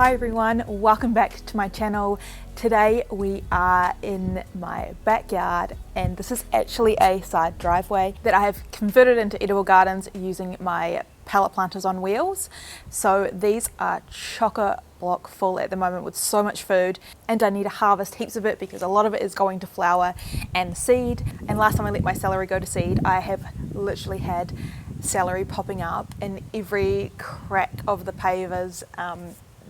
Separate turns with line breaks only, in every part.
Hi everyone, welcome back to my channel. Today we are in my backyard and this is actually a side driveway that I have converted into edible gardens using my pallet planters on wheels. So these are chock-a-block full at the moment with so much food, and I need to harvest heaps of it because a lot of it is going to flower and seed. And last time I let my celery go to seed, I have literally had celery popping up in every crack of the pavers,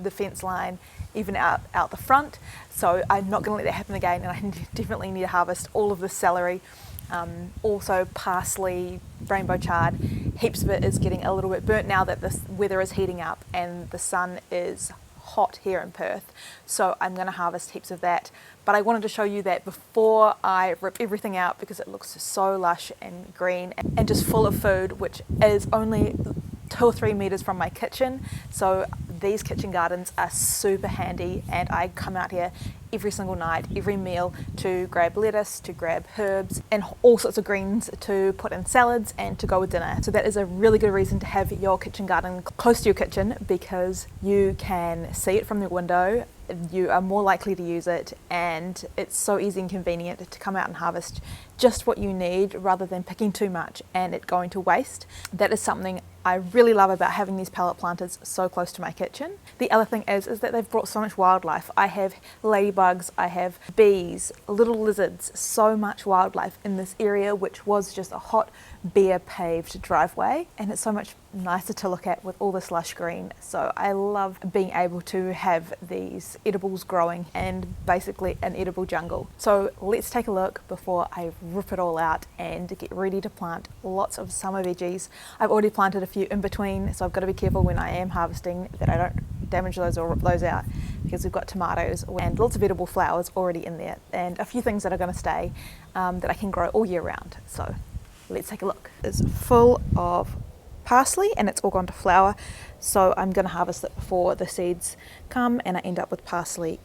the fence line, even out the front. So I'm not going to let that happen again, and I definitely need to harvest all of the celery. Also parsley, rainbow chard, heaps of it is getting a little bit burnt now that the weather is heating up and the sun is hot here in Perth. So I'm going to harvest heaps of that. But I wanted to show you that before I rip everything out because it looks so lush and green and just full of food, which is only 2 or 3 meters from my kitchen. So these kitchen gardens are super handy, and I come out here every single night, every meal, to grab lettuce, to grab herbs and all sorts of greens to put in salads and to go with dinner. So that is a really good reason to have your kitchen garden close to your kitchen, because you can see it from the window, you are more likely to use it, and it's so easy and convenient to come out and harvest just what you need rather than picking too much and it going to waste. That is something I really love about having these pallet planters so close to my kitchen. The other thing is that they've brought so much wildlife. I have ladybugs, I have bees, little lizards, so much wildlife in this area, which was just a hot, bare paved driveway, and it's so much nicer to look at with all this lush green. So I love being able to have these edibles growing and basically an edible jungle. So let's take a look before I rip it all out and get ready to plant lots of summer veggies. I've already planted a few in between, so I've got to be careful when I am harvesting that I don't damage those or rip those out, because we've got tomatoes and lots of edible flowers already in there, and a few things that are going to stay that I can grow all year round. So let's take a look. It's full of parsley and it's all gone to flower, so I'm going to harvest it before the seeds come and I end up with parsley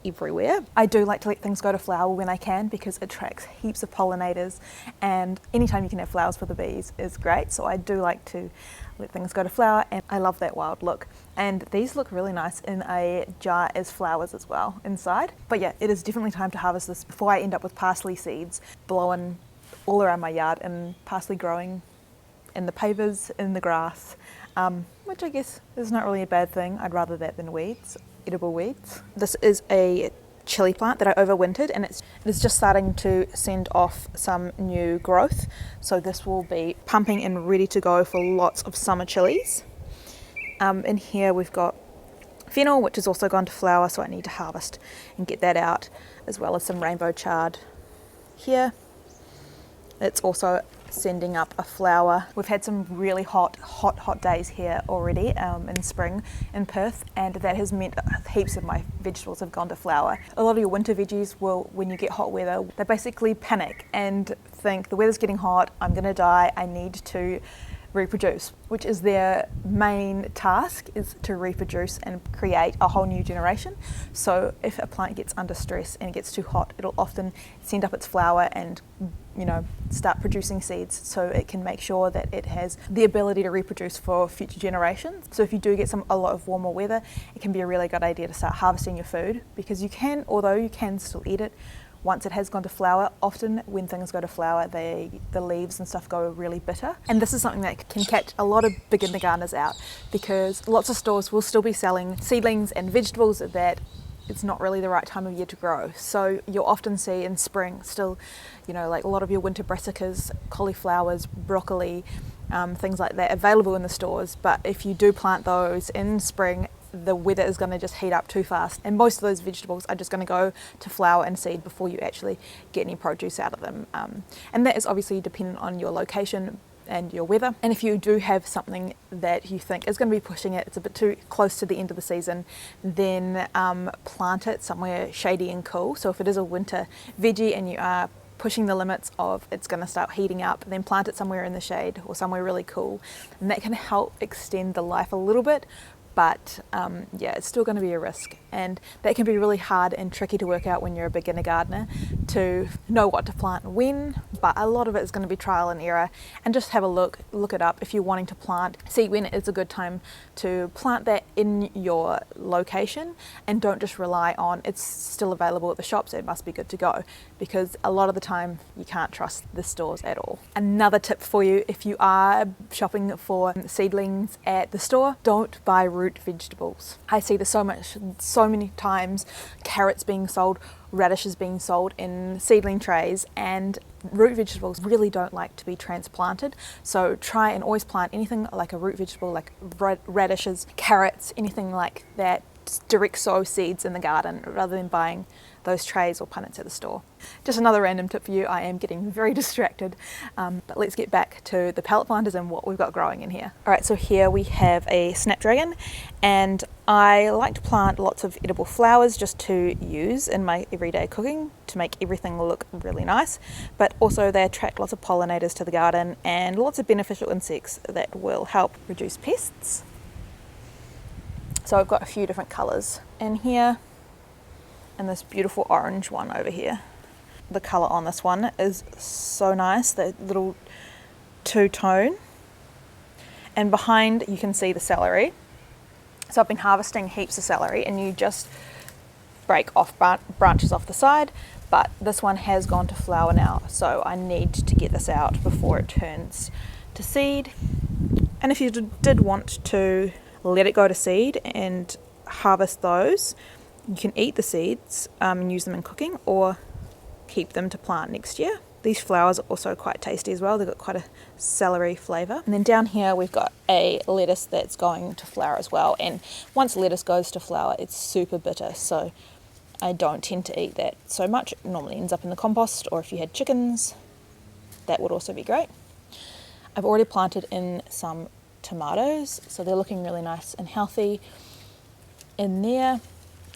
everywhere. I do like to let things go to flower when I can because it attracts heaps of pollinators, and anytime you can have flowers for the bees is great. So I do like to let things go to flower, and I love that wild look. And these look really nice in a jar as flowers as well inside. But yeah, it is definitely time to harvest this before I end up with parsley seeds blowing all around my yard and parsley growing in the pavers, in the grass, which I guess is not really a bad thing. I'd rather that than weeds, edible weeds. This is a chili plant that I overwintered, and it is just starting to send off some new growth. So this will be pumping and ready to go for lots of summer chilies. In here we've got fennel, which has also gone to flower, so I need to harvest and get that out, as well as some rainbow chard here. It's also sending up a flower. We've had some really hot days here already in spring in Perth, and that has meant heaps of my vegetables have gone to flower. A lot of your winter veggies will, when you get hot weather, they basically panic and think the weather's getting hot, I'm gonna die, I need to reproduce, which is their main task, is to reproduce and create a whole new generation. So if a plant gets under stress and it gets too hot, it'll often send up its flower and start producing seeds, so it can make sure that it has the ability to reproduce for future generations. So if you do get a lot of warmer weather, it can be a really good idea to start harvesting your food, because you can, although you can still eat it once it has gone to flower, often when things go to flower, the leaves and stuff go really bitter. And this is something that can catch a lot of beginner gardeners out, because lots of stores will still be selling seedlings and vegetables that it's not really the right time of year to grow. So you'll often see in spring still, like a lot of your winter brassicas, cauliflowers, broccoli, things like that available in the stores. But if you do plant those in spring, the weather is going to just heat up too fast, and most of those vegetables are just going to go to flower and seed before you actually get any produce out of them. And that is obviously dependent on your location and your weather. And if you do have something that you think is going to be pushing it, it's a bit too close to the end of the season, then plant it somewhere shady and cool. So if it is a winter veggie and you are pushing the limits of it's going to start heating up, then plant it somewhere in the shade or somewhere really cool, and that can help extend the life a little bit but yeah, it's still going to be a risk, and that can be really hard and tricky to work out when you're a beginner gardener, to know what to plant when. But a lot of it is going to be trial and error, and just have a look it up if you're wanting to plant. See when it's a good time to plant that in your location, and don't just rely on it's still available at the shops, it must be good to go, because a lot of the time you can't trust the stores at all. Another tip for you, if you are shopping for seedlings at the store, don't buy root vegetables. I see this so many times, carrots being sold, radishes being sold in seedling trays, and root vegetables really don't like to be transplanted. So try and always plant anything like a root vegetable, like radishes, carrots, anything like that, direct sow seeds in the garden rather than buying those trays or punnets at the store. Just another random tip for you. I am getting very distracted, but let's get back to the pallet planters and what we've got growing in here. All right, so here we have a snapdragon, and I like to plant lots of edible flowers just to use in my everyday cooking to make everything look really nice, but also they attract lots of pollinators to the garden and lots of beneficial insects that will help reduce pests. So I've got a few different colours in here, and this beautiful orange one over here. The colour on this one is so nice, the little two-tone. And behind you can see the celery. So I've been harvesting heaps of celery, and you just break off branches off the side, but this one has gone to flower now, so I need to get this out before it turns to seed. And if you did want to let it go to seed and harvest those, you can eat the seeds and use them in cooking, or keep them to plant next year. These flowers are also quite tasty as well. They've got quite a celery flavour. And then down here we've got a lettuce that's going to flower as well. And once lettuce goes to flower, it's super bitter, so I don't tend to eat that so much. It normally ends up in the compost, or if you had chickens, that would also be great. I've already planted in some tomatoes, so they're looking really nice and healthy in there.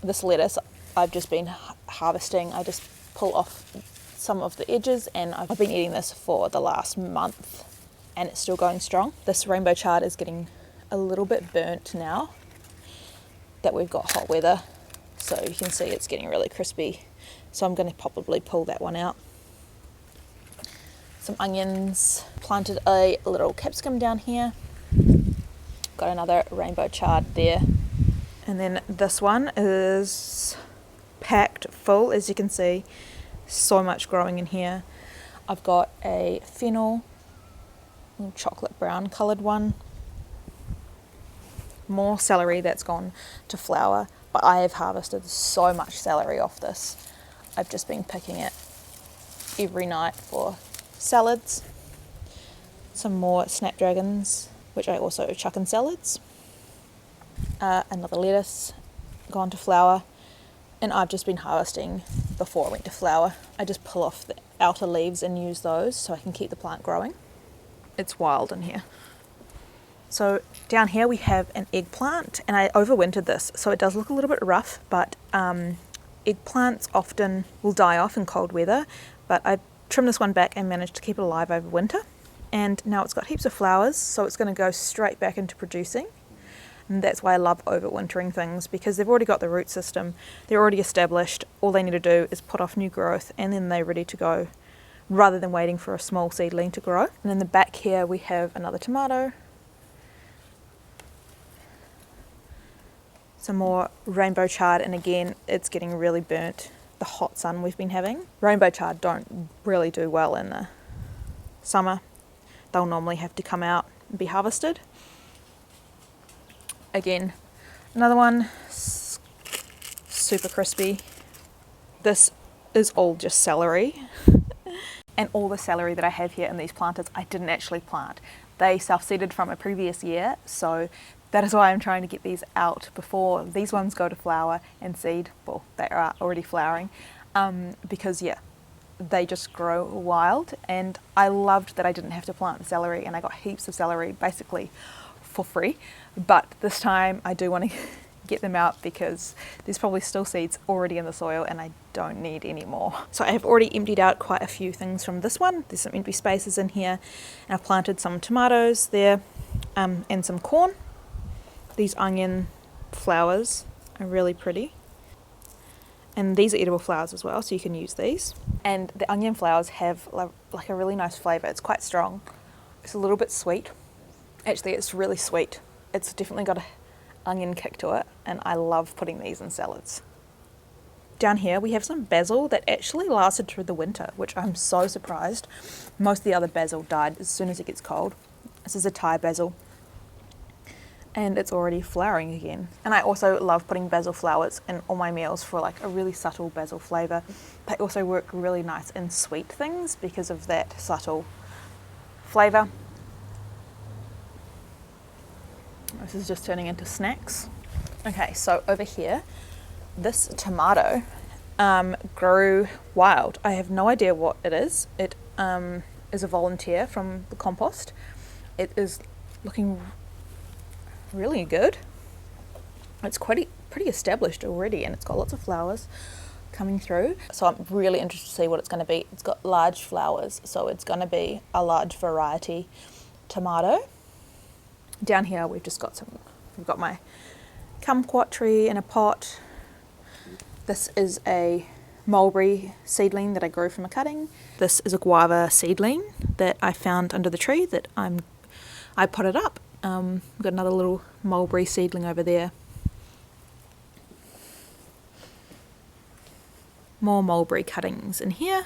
This lettuce I've just been harvesting. I just pull off some of the edges, and I've been eating this for the last month and it's still going strong. This rainbow chard is getting a little bit burnt now that we've got hot weather, so you can see it's getting really crispy, so I'm going to probably pull that one out. Some onions, planted a little capsicum down here, got another rainbow chard there. And then this one is packed full, as you can see, so much growing in here. I've got a fennel, chocolate brown coloured one, more celery that's gone to flower, but I have harvested so much celery off this. I've just been picking it every night for salads. Some more snapdragons, which I also chuck in salads. Another lettuce gone to flower, and I've just been harvesting before it went to flower. I just pull off the outer leaves and use those so I can keep the plant growing. It's wild in here. So down here we have an eggplant, and I overwintered this, so it does look a little bit rough, but eggplants often will die off in cold weather, but I trimmed this one back and managed to keep it alive over winter. And now it's got heaps of flowers, so it's going to go straight back into producing. And that's why I love overwintering things, because they've already got the root system, they're already established. All they need to do is put off new growth, and then they're ready to go, rather than waiting for a small seedling to grow. And in the back here we have another tomato, some more rainbow chard, and again it's getting really burnt, the hot sun we've been having. Rainbow chard don't really do well in the summer. They'll normally have to come out and be harvested. Again, another one, super crispy. This is all just celery. And all the celery that I have here in these planters, I didn't actually plant. They self-seeded from a previous year, so that is why I'm trying to get these out before these ones go to flower and seed. Well, they are already flowering, because yeah, they just grow wild. And I loved that I didn't have to plant the celery, and I got heaps of celery basically for free. But this time I do want to get them out, because there's probably still seeds already in the soil and I don't need any more. So I have already emptied out quite a few things from this one. There's some empty spaces in here, and I've planted some tomatoes there, and some corn. These onion flowers are really pretty. And these are edible flowers as well, so you can use these. And the onion flowers have like a really nice flavour. It's quite strong. It's a little bit sweet. Actually, it's really sweet. It's definitely got an onion kick to it, and I love putting these in salads. Down here we have some basil that actually lasted through the winter, which I'm so surprised. Most of the other basil died as soon as it gets cold. This is a Thai basil, and it's already flowering again. And I also love putting basil flowers in all my meals for like a really subtle basil flavour. They also work really nice in sweet things because of that subtle flavour. This is just turning into snacks. Okay, so over here, this tomato grew wild. I have no idea what it is. It is a volunteer from the compost. It is looking really good. It's pretty established already, and it's got lots of flowers coming through. So I'm really interested to see what it's going to be. It's got large flowers, so it's going to be a large variety tomato. Down here we've got my kumquat tree in a pot. This is a mulberry seedling that I grew from a cutting. This is a guava seedling that I found under the tree that I potted up. We've got another little mulberry seedling over there. More mulberry cuttings in here.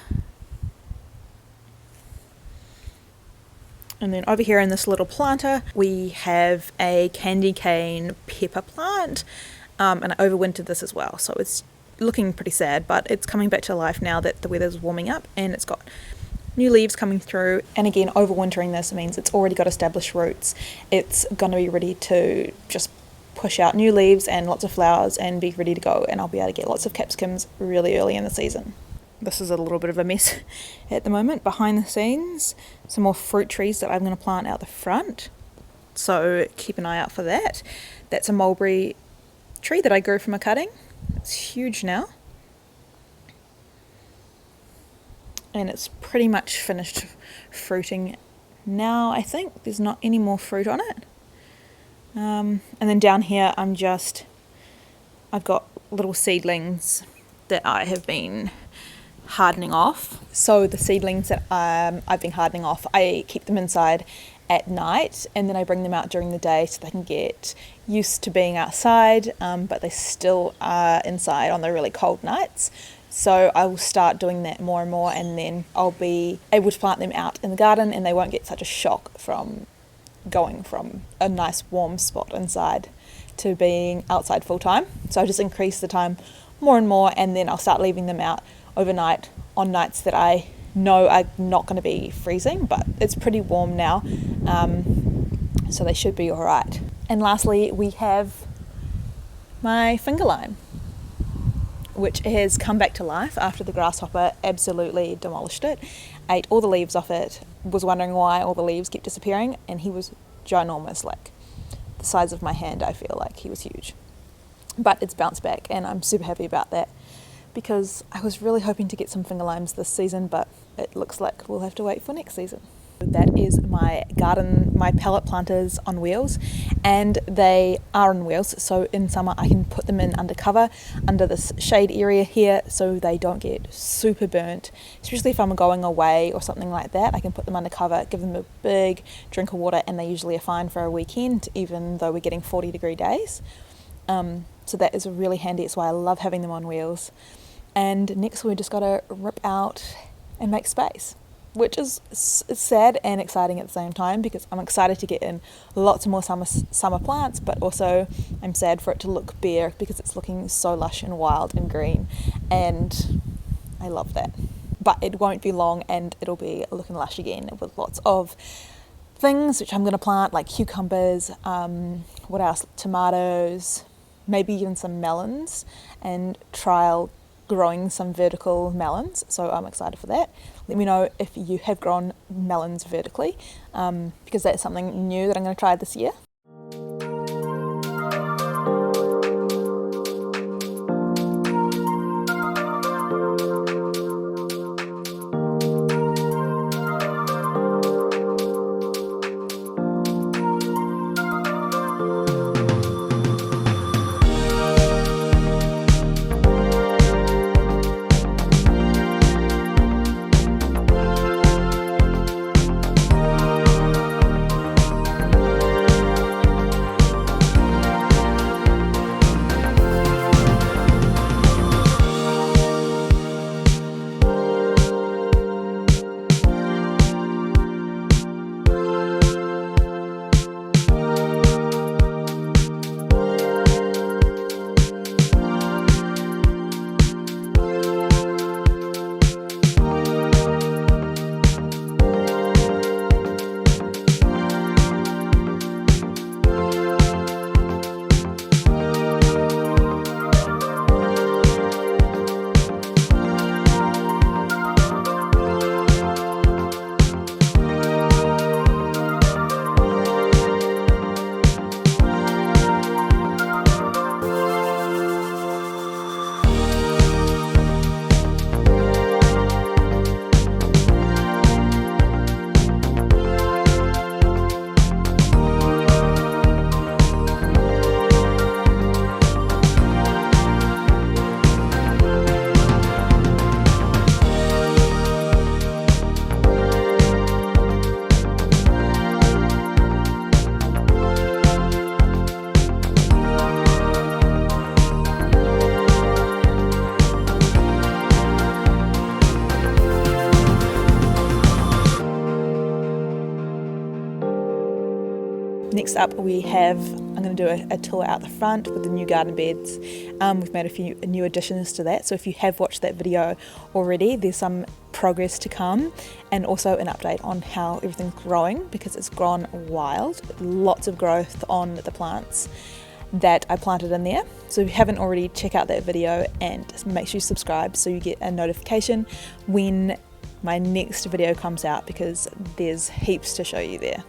And then over here in this little planter, we have a candy cane pepper plant. And I overwintered this as well. So it's looking pretty sad, but it's coming back to life now that the weather's warming up, and it's got new leaves coming through. And again, overwintering this means it's already got established roots. It's going to be ready to just push out new leaves and lots of flowers and be ready to go. And I'll be able to get lots of capsicums really early in the season. This is a little bit of a mess at the moment. Behind the scenes, some more fruit trees that I'm going to plant out the front. So keep an eye out for that. That's a mulberry tree that I grew from a cutting. It's huge now. And it's pretty much finished fruiting now, I think. There's not any more fruit on it. And then down here I've got little seedlings that I have been hardening off. So the seedlings that I've been hardening off, I keep them inside at night, and then I bring them out during the day so they can get used to being outside, but they still are inside on the really cold nights. So I will start doing that more and more, and then I'll be able to plant them out in the garden, and they won't get such a shock from going from a nice warm spot inside to being outside full time. So I'll just increase the time more and more, and then I'll start leaving them out overnight on nights that I know are not going to be freezing, but it's pretty warm now, so they should be all right. And lastly, we have my finger lime, which has come back to life after the grasshopper absolutely demolished it, ate all the leaves off it, was wondering why all the leaves kept disappearing, and he was ginormous, like the size of my hand. I feel like he was huge, but it's bounced back, and I'm super happy about that, because I was really hoping to get some finger limes this season, but it looks like we'll have to wait for next season. That is my garden, my pallet planters on wheels, and they are on wheels, so in summer I can put them in under cover, under this shade area here, so they don't get super burnt, especially if I'm going away or something like that. I can put them under cover, give them a big drink of water, and they usually are fine for a weekend, even though we're getting 40-degree days. So that is really handy. It's why I love having them on wheels. And next we just got to rip out and make space, which is sad and exciting at the same time, because I'm excited to get in lots more summer plants, but also I'm sad for it to look bare because it's looking so lush and wild and green, and I love that. But it won't be long and it'll be looking lush again with lots of things which I'm going to plant, like cucumbers, what else, tomatoes, maybe even some melons, and trial growing some vertical melons, so I'm excited for that. Let me know if you have grown melons vertically, because that's something new that I'm going to try this year. Next up we have, I'm going to do a tour out the front with the new garden beds. We've made a few new additions to that, so if you have watched that video already, there's some progress to come, and also an update on how everything's growing, because it's grown wild. Lots of growth on the plants that I planted in there. So if you haven't already, check out that video and make sure you subscribe so you get a notification when my next video comes out, because there's heaps to show you there.